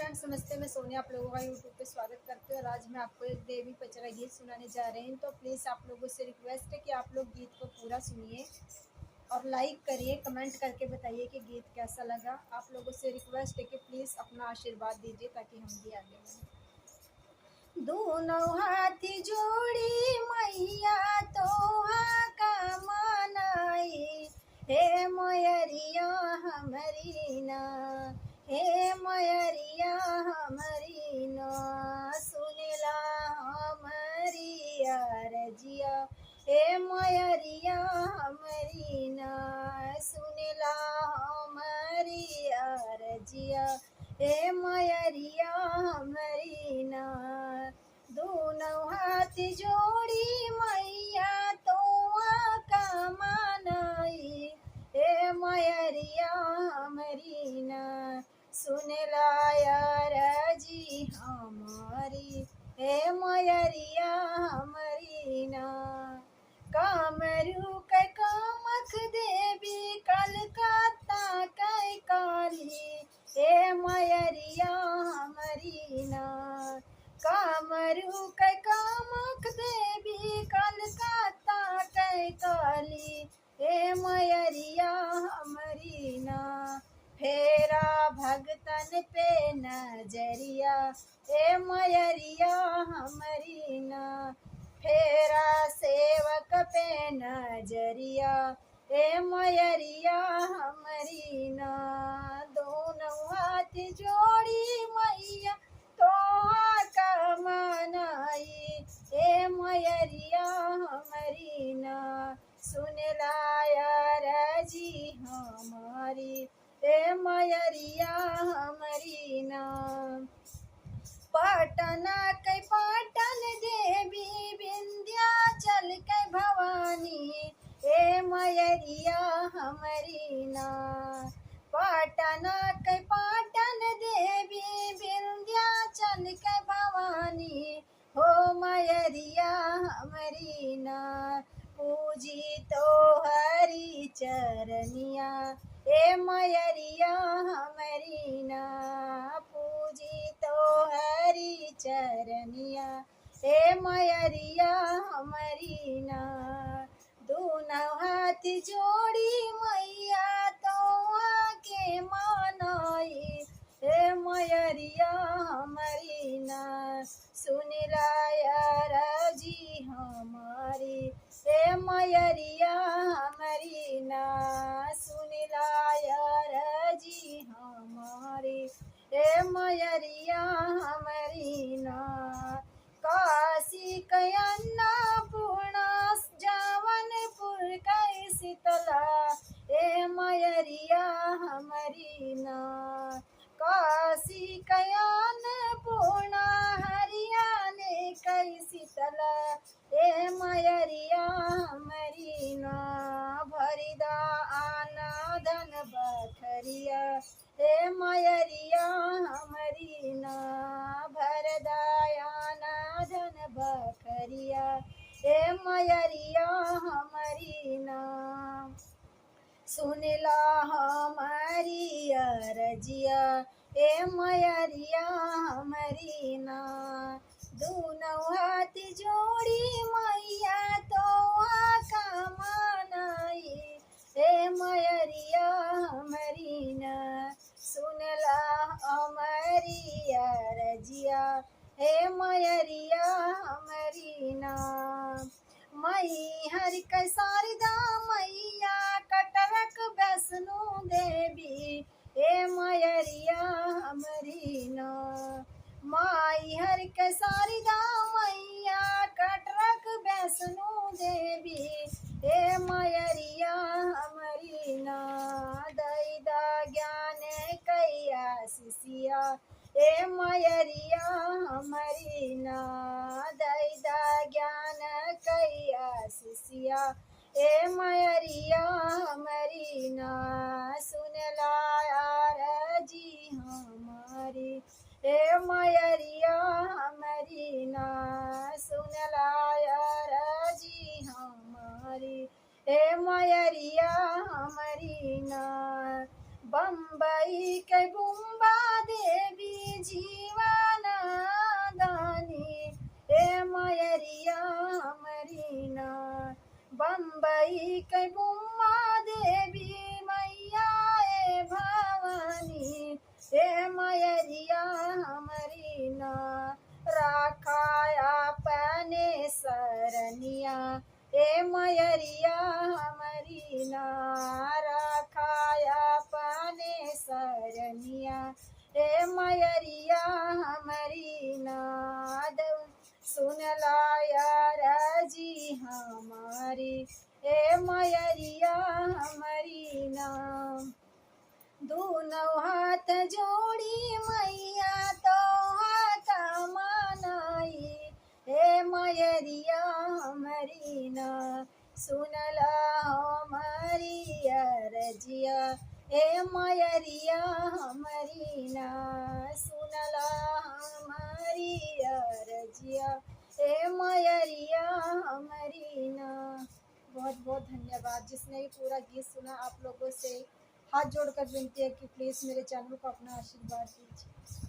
Friends, नमस्ते। मैं सोनिया आप लोगों का यूट्यूब पे स्वागत करती हूँ और आज मैं आपको एक देवी पचरा गीत सुनाने जा रहे हैं। तो प्लीज़ आप लोगों से रिक्वेस्ट है कि आप लोग गीत को पूरा सुनिए और लाइक करिए, कमेंट करके बताइए कि गीत कैसा लगा। आप लोगों से रिक्वेस्ट है कि प्लीज़ अपना आशीर्वाद दीजिए ताकि हम भी आगे बढ़ें। दोनों हाथ जोड़ी मैया तोहा का मनाई, हे मयरिया हमरी ना, हे मयरिया हमरी ना, सुनला हमरी अरजिया, हे मयरिया हमरी ना, सुनला हमरी अरजिया, हे मयरिया हमरी ना। दोनों हाथ जोड़ी मैया तोआ का मनाई, हे मयरिया हमरी ना, सुनला अरजी हमारी, हे मयरिया हमरी ना। कामरू कै कामख देवी कलकत्ता कै काली, हे मयरिया हमरी ना। कामरू कै कामख देवी कलकत्ता कै काली, हे मयरिया हमरी ना। फेरा भगतन पे नजरिया, हे मयरिया हमरी ना। फेरा सेवक पे नजरिया, हे मयरिया हमरी ना। दोनों हाथ जोड़ी मैया तोहा का मनाई, हे मयरिया हमरी ना, सुनला अरजी हमारी, हे मयरिया हमरी ना। पटना कै पाटन देवी विंध्याचल कै भवानी, हे मयरिया हमरी ना। पटना कै पाटन देवी विंध्याचल कै भवानी, हो मयरिया हमरी ना। पूजी तो हरी चरनिया, हे मयरिया हमरी ना। पूजी तो हरी चरनिया, हे मयरिया हमरी ना। दोनों हाथ जोड़ी मैया तोआ के मनाई, हे मयरिया हमरी ना। सुनला अरजी हमारी, हे मयरिया हमरी ना। सुनला अरजी हमारी, हे मयरिया हमरी ना। काशी कै अन्नपूर्णा जावनपुर कै शीतला, हे मयरिया हमरी ना। काशी कै अन्नपूर्णा हरियाणे कै शीतला, हे मयरिया हमरी ना। भरिदा आना धन बखरिया, हे मयरिया हमरी ना। भरदायाना धन बखरिया, हे मयरिया हमरी ना। सुनला हमारी अरजिया, हे मयरिया हमरी ना। दोनों हाथ जोड़ी मैया तोआ का मनाई, हे मयरिया हमरी ना। सुनला हमारी अरजिया, हे मयरिया हमरी ना। मई हर कै शारदा मैया कटरक वैष्णो देवी, हे मयरिया हमरी ना। माई हर कै शारदा मैया कटरक वैष्णो देवी, हे मयरिया हमरी ना। दैदा ज्ञान कै आशीषिया, हे मयरिया हमरी ना। दैदा ज्ञान कै आशीषिया, हे मयरिया हमरी ना। सुनला अरजी हमारी, हे मयरिया हमरी ना। सुनला अरजी हमारी, हे मयरिया हमरी ना। बम्बई के बुम्बा देवी जी मयरिया हमारी ना राखाया पने सरनिया, ए मयरिया हमारी ना राखाया पने सरनिया, ए मयरिया हमारी नाद सुन लाया राजी हमारी, ए मयरिया हमारी नाम। दोनों हाथ जोड़ी मैया तो का मनाई, हे मयरिया हमारी ना सुनला हमारी अरजिया, हे मयरिया हमारी ना सुनला हमारी अरजिया, हे मयरिया हमारी ना। बहुत बहुत धन्यवाद जिसने भी पूरा गीत सुना। आप लोगों से हाथ जोड़कर विनती है कि प्लीज़ मेरे चैनल को अपना आशीर्वाद दीजिए।